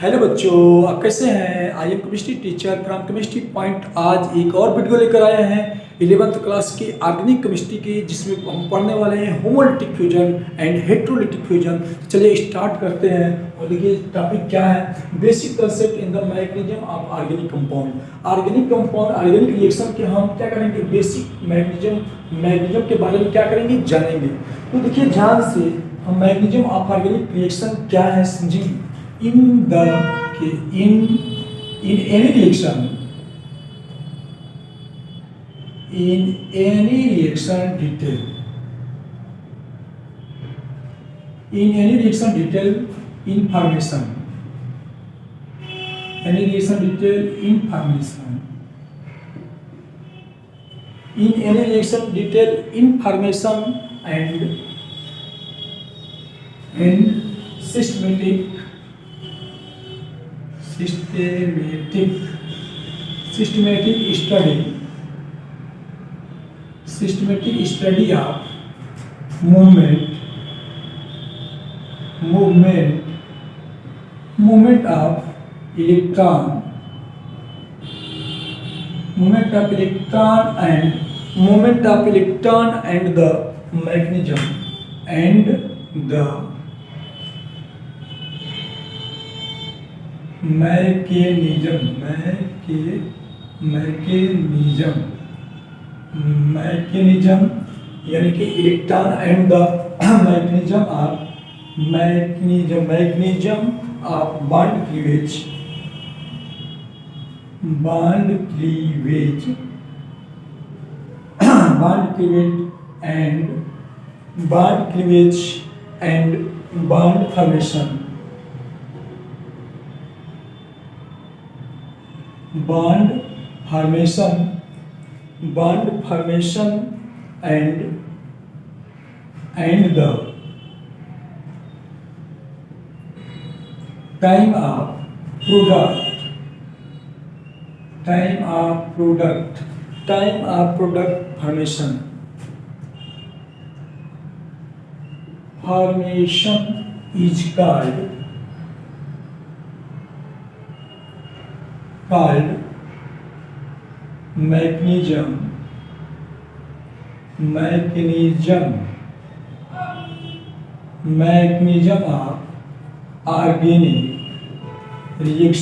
Hello बच्चों, आप कैसे हैं? I am chemistry teacher from chemistry point. आज एक और वीडियो लेकर आए हैं 11th क्लास की ऑर्गेनिक केमिस्ट्री की, जिसमें हम पढ़ने वाले हैं homolytic fusion and heterolytic fusion. चलिए स्टार्ट करते हैं। और देखिए टॉपिक क्या है, basic concept in the mechanism of organic compound. Organic reaction के हम क्या करेंगे, बेसिक मैकेनिज्म के बारे में क्या करेंगे, जानेंगे। तो देखिए ध्यान से, हम मैकेनिज्म ऑफ ऑर्गेनिक रिएक्शन क्या है समझिए। in the in any reaction detail information in any reaction detail information and systematic study of movement of electron and the mechanism यानी कि electron and the mechanism of bond cleavage and bond formation and the time of product formation is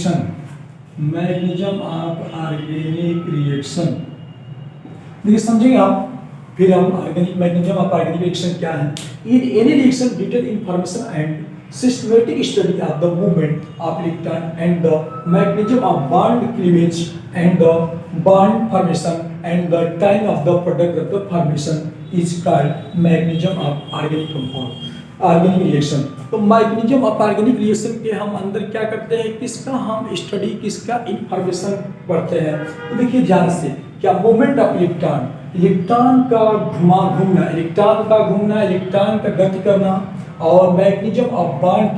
called mechanism of organic reaction देखिए समझेंगे आप। फिर हम organic mechanism of organic reaction क्या है। In any reaction detail information and systematic study of the movement of electron and the mechanism of bond cleavage and the bond formation and the time of the product of the formation is called mechanism of organic reaction। तो mechanism of organic reaction के हम अंदर क्या करते हैं, किसका हम study, किसका इंफॉर्मेशन पढ़ते हैं। तो देखिए ध्यान से, क्या मूवमेंट ऑफ इलेक्ट्रॉन का घूमना, इलेक्ट्रॉन का गति करना, और mechanism of bond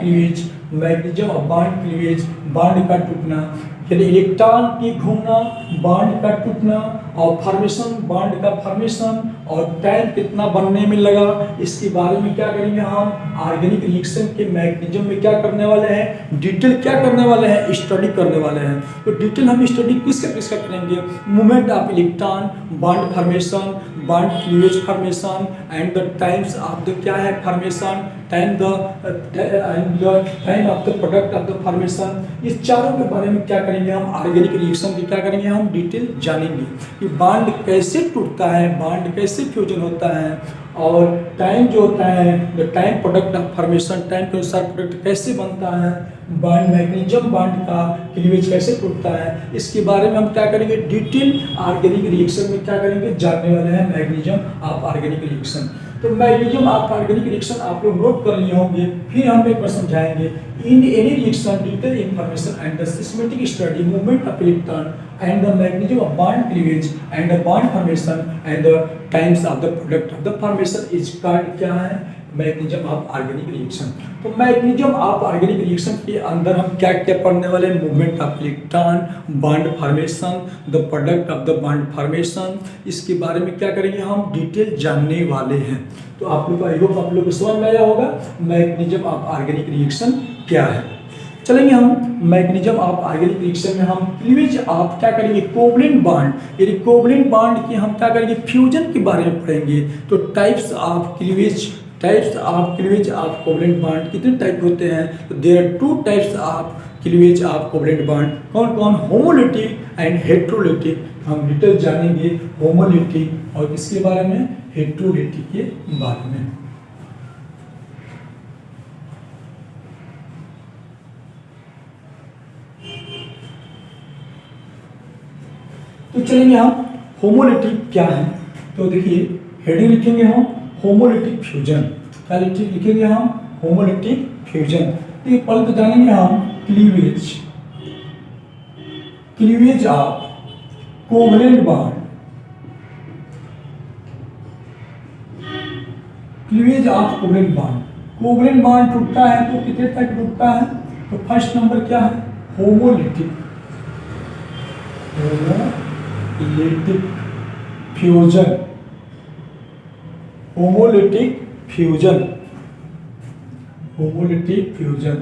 cleavage bond का टूटना, यानी इलेक्ट्रॉन की घूमना, बॉन्ड का टूटना, और फॉर्मेशन, बॉन्ड का फॉर्मेशन, और टाइम कितना बनने में लगा, इसके बारे में क्या करेंगे हम ऑर्गेनिक रिएक्शन के मैकेनिज्म में क्या करने वाले हैं, डिटेल क्या करने वाले हैं, स्टडी करने वाले हैं। तो डिटेल हम स्टडी किसका करेंगे, movement of electron, bond formation, bond cleavage formation and the times of the क्या है formation, time of the product of the formation. इस चारों के बारे में क्या करेंगे हम ऑर्गेनिक रिएक्शन की क्या करेंगे हम डिटेल जानेंगे कि बॉन्ड कैसे टूटता है, बॉन्ड कैसे फ्यूजन होता है, और टाइम जो होता है the time product of formation, time के अनुसार प्रोडक्ट कैसे बनता है, बॉन्ड मैकेनिज्म बॉन्ड का क्लीवेज कैसे टूटता है, इसके बारे में हम क्या करेंगे डिटेल ऑर्गेनिक रिएक्शन में क्या करेंगे जानने वाले हैं मैकेनिज्म ऑफ ऑर्गेनिक रिएक्शन। तो मैकेनिज्म ऑफ ऑर्गेनिक रिएक्शन आप लोग नोट कर लिए होंगे। फिर हम एक बार समझाएंगे। In any reaction detail information and the systematic study movement of electron and the mechanism of bond cleavage and the bond formation and the times of the product of the formation is called क्या है mechanism of organic reaction. तो mechanism of organic reaction के अंदर हम क्या क्या पढ़ने वाले हैं, movement of electron, bond formation, the product of the bond formation, इसके बारे में क्या करेंगे हम डिटेल जानने वाले हैं। तो आप लोग को आई होप आप लोग को समझ में आया होगा मैकेनिज्म ऑफ ऑर्गेनिक रिएक्शन क्या है। चलेंगे हम मैकेनिज्म ऑफ ऑर्गेनिक रिएक्शन में हम क्लीवेज ऑफ क्या करेंगे कोवलेंट बॉन्ड, यानी कोवलेंट बॉन्ड की हम क्या करेंगे फ्यूजन के बारे में पढ़ेंगे। तो types of cleavage of covalent bond कितने टाइप होते हैं, तो there are two types of cleavage of covalent bond. कौन कौन, होमोलिटिक एंड हेट्रोलिटिक। हम डिटेल जानेंगे होमोलिटिक और किसके बारे में, हेट्रोलिटिक के बारे में। तो चलेंगे हम होमोलिटिक क्या है, तो देखिए हेडिंग लिखेंगे हम होमोलिटिक फ्यूजन। क्या लिखेंगे हम, होमोलिटिक फ्यूजन। तो पहले तो जानेंगे हम cleavage of covalent bond. Cleavage of covalent bond, covalent bond टूटता है तो कितने तक टूटता है, तो फर्स्ट नंबर क्या है, होमोलिटिक फ्यूजन, होमोलिटिक फ्यूजन।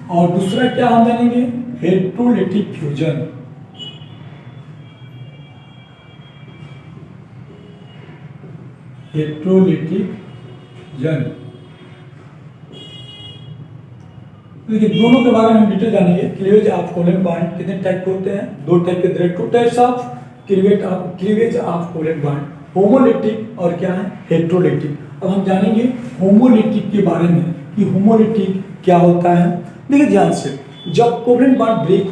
और दूसरा क्या हम जानेंगे, हेट्रोलिटिक फ्यूजन। देखिए दोनों के बारे में हम डिटेल जानेंगे। क्लीवेज ऑफ कोवलेंट बॉन्ड कितने टाइप के होते हैं, दो टाइप के, to types of cleavage of covalent bond, homolytic और क्या है, हेट्रोलिटिक। अब हम जानेंगे होमोलिटिक के बारे में कि होमोलिटिक क्या होता है। देखिए ध्यान से, जब कोवलेंट बॉन्ड ब्रेक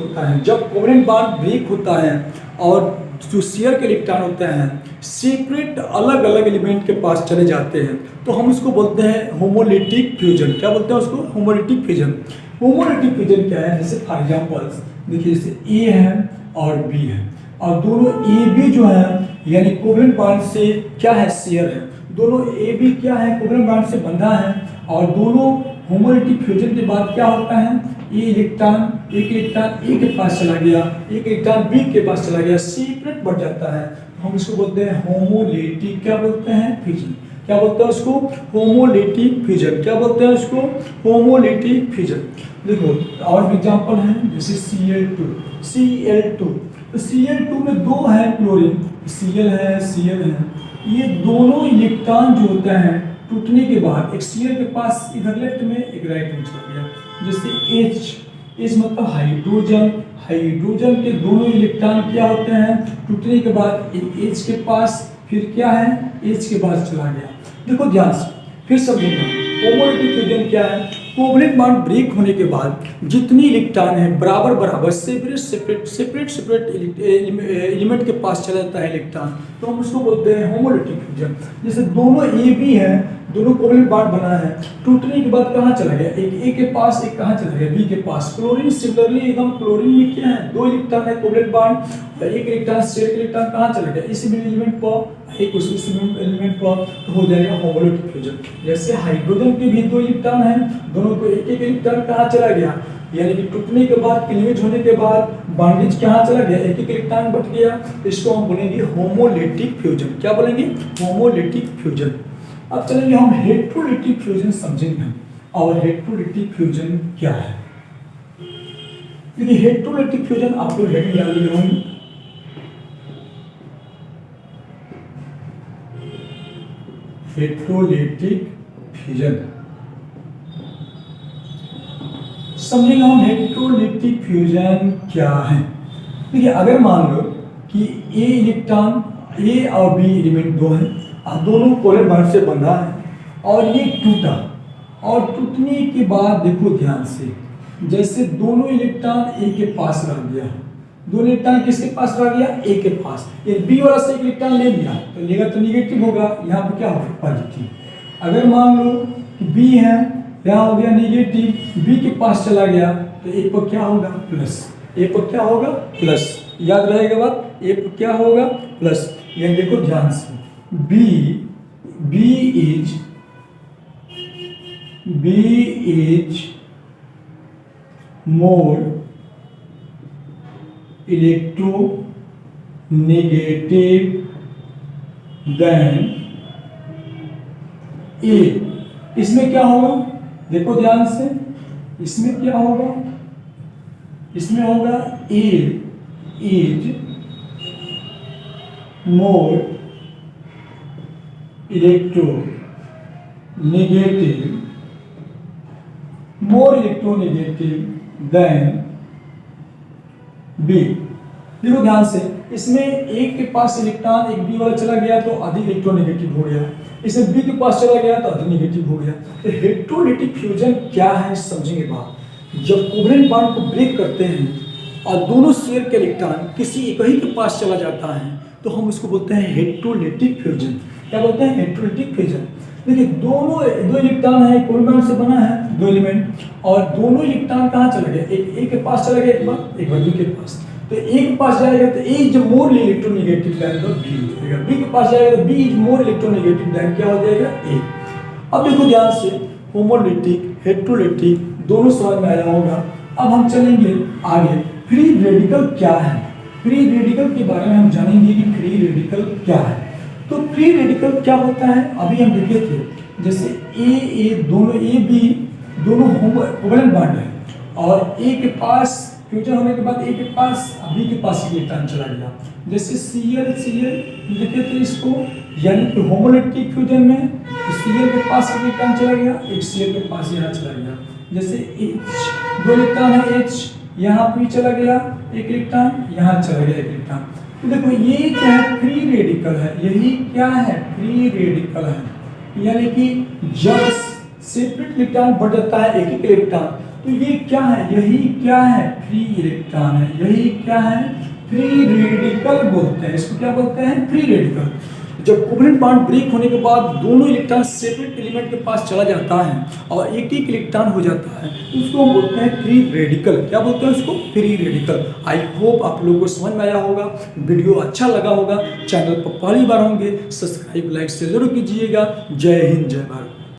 होता है और जो शेयर के इलेक्ट्रॉन होते हैं सेपरेट अलग अलग एलिमेंट के पास चले जाते हैं, तो हम उसको बोलते हैं होमोलिटिक फ्यूजन। क्या बोलते हैं उसको, होमोलिटिक फ्यूजन। होमोलिटिक फ्यूजन क्या है, जैसे फॉर एग्जांपल देखिए जैसे ए है और बी है और दोनों ए बी जो है यानी कोवलेंट बॉन्ड से क्या है, शेयर है, दोनों ए बी क्या है, कोवलेंट बॉन्ड से बंधा है और दोनों होमोलिटिक फ्यूजन के बाद क्या होता है, एक इलेक्ट्रॉन ए के पास चला गया, एक इलेक्ट्रॉन बी के पास चला गया, सेपरेट बढ़ जाता है, हम इसको बोलते हैं होमोलिटिक, क्या बोलते हैं, फ्यूजन। क्या बोलते हैं उसको, होमोलिटिक फ्यूजन। क्या बोलते हैं उसको, होमोलिटिक फ्यूजन। देखो और एग्जांपल है जैसे Cl2, तो Cl2 में दो है क्लोरीन, Cl है, ये दोनों इलेक्ट्रॉन जो होते हैं टूटने के बाद एक Cl के पास इधर लेफ्ट में एक राइट में चला गया, जैसे H मतलब हाइड्रोजन के दोनों इलेक्ट्रॉन क्या होते हैं टूटने के बाद एक H के पास, फिर क्या है, H के पास चला गया। देखो ध्यान से फिर समझेगा होमोलिटिक फ्यूजन क्या है। कोवलेंट बॉन्ड ब्रेक होने के बाद जितनी इलेक्ट्रॉन है बराबर सेपरेट एलिमेंट के पास चला जाता है इलेक्ट्रॉन, तो हम उसको बोलते हैं होमोलिटिक फ्यूजन। जैसे दोनों ए बी है, दोनों कोवलेंट बॉन्ड बना है, टूटने के बाद कहाँ चला गया, एक ए के पास, एक कहाँ चला गया, बी के पास। क्लोरीन सिमिलरली एकदम, क्लोरीन में क्या है, दो इलेक्ट्रॉन है कोवलेंट बॉन्ड, एक इलेक्ट्रॉन शेयर इलेक्ट्रॉन कहाँ चला गया, इस एलिमेंट पर, एक उस एलिमेंट पर, तो हो जाएगा होमोलिटिक फ्यूजन। जैसे हाइड्रोजन के भी दो इलेक्ट्रॉन है, दोनों को एक इलेक्ट्रॉन कहाँ चला गया, यानी कि टूटने के बाद, क्लीवेज होने के बाद बॉन्डेज कहाँ चला गया, एक इलेक्ट्रॉन बट गया, इसको हम बोलेंगे होमोलिटिक फ्यूजन। क्या बोलेंगे, होमोलिटिक फ्यूजन। अब चलेंगे हम हेट्रोलिटिक फ्यूजन समझेंगे, और हेट्रोलिटिक फ्यूजन क्या है। देखिए हेट्रोलिटिक फ्यूजन आप लोग हेडिंग डाल लिए होंगे, हेट्रोलिटिक फ्यूजन समझेंगे हम। हेट्रोलिटिक फ्यूजन क्या है, देखिए अगर मान लो कि ए इलेक्ट्रॉन, ए और बी एलिमेंट दो हैं, दोनों कोवलेंट बॉन्ड से बंधा है और ये टूटा, और टूटने के बाद देखो ध्यान से, जैसे दोनों इलेक्ट्रॉन ए के पास रह गया, दोनों इलेक्ट्रॉन किसके पास रह गया, ए के पास, ये बी वाला से एक इलेक्ट्रॉन ले लिया तो लेगा तो निगेटिव होगा, यहाँ पर क्या होगा, पॉजिटिव। अगर मान लो कि बी है, यहाँ हो गया निगेटिव, बी के पास चला गया तो ए पर क्या होगा, प्लस, ए पर क्या होगा, प्लस। याद रहेगा बात, ए पर क्या होगा, प्लस। ये देखो ध्यान से, B is more electronegative than A। इसमें क्या होगा, देखो ध्यान से, इसमें क्या होगा, इसमें होगा A is more electronegative than B. देखो ध्यान से, इसमें एक के पास इलेक्ट्रॉन एक बी वाला चला गया तो अधिक इलेक्ट्रोनेगेटिव हो गया, इसमें बी के पास चला गया तो अधिक नेगेटिव हो गया। तो हेटेरोलिटिक फ्यूजन क्या है समझेंगे बात। जब कोवलेंट बॉन्ड को ब्रेक करते हैं और दोनों शेयर के इलेक्ट्रॉन किसी एक ही के पास चला जाता है तो हम उसको बोलते हैं हेटेरोलिटिक फ्यूजन। क्या बोलते हैं? Heterolytic fusion. देखिए दो इलेक्ट्रॉन है, कोवलेंट बॉन्ड से बना है दो एलिमेंट, और दोनों इलेक्ट्रॉन कहाँ चले गए, एक ए के पास चला गया, एक बार बी के पास। तो ए के पास जाएगा तो A is more electronegative than B हो जाएगा, बी के पास जाएगा तो B is more electronegative than क्या हो जाएगा, ए। अब देखो ध्यान से, होमोलिटिक हेटेरोलिटिक दोनों समझ में आया होगा। अब हम चलेंगे आगे, फ्री रेडिकल क्या है। फ्री रेडिकल के बारे में हम जानेंगे कि फ्री रेडिकल क्या है। तो फ्री रेडिकल क्या होता है, अभी हम देखे थे, जैसे ए दोनों ए बी दोनों कोवलेंट बॉन्ड है और ए के पास फ्यूजन होने के बाद ए के पास बी के पास इलेक्ट्रॉन चला गया, जैसे Cl लिखे थे इसको, यानी कि होमोलिटिक फ्यूजन में तो Cl के पास इलेक्ट्रॉन चला गया, एक Cl के पास यहाँ चला गया। जैसे H दो इलेक्ट्रॉन है, H यहाँ भी चला गया एक इलेक्ट्रॉन, यहाँ चला गया एक इलेक्ट्रॉन। तो देखो ये क्या है, फ्री रेडिकल है, यही क्या है, फ्री रेडिकल है। यानी कि जब सेपरेट इलेक्ट्रॉन बढ़ जाता है एक ही इलेक्ट्रॉन तो ये क्या है, यही क्या है, फ्री इलेक्ट्रॉन है, यही क्या है, फ्री रेडिकल बोलते हैं इसको। क्या बोलते हैं? Free radical. जब कोवलेंट बॉन्ड ब्रेक होने के बाद दोनों इलेक्ट्रॉन सेपरेट एलिमेंट के पास चला जाता है और एक ही इलेक्ट्रॉन हो जाता है तो उसको हम बोलते हैं फ्री रेडिकल। क्या बोलते हैं उसको? Free radical. आई होप आप लोगों को समझ में आया होगा, वीडियो अच्छा लगा होगा। चैनल पर पहली बार होंगे सब्सक्राइब लाइक से जरूर कीजिएगा। जय हिंद जय भारत।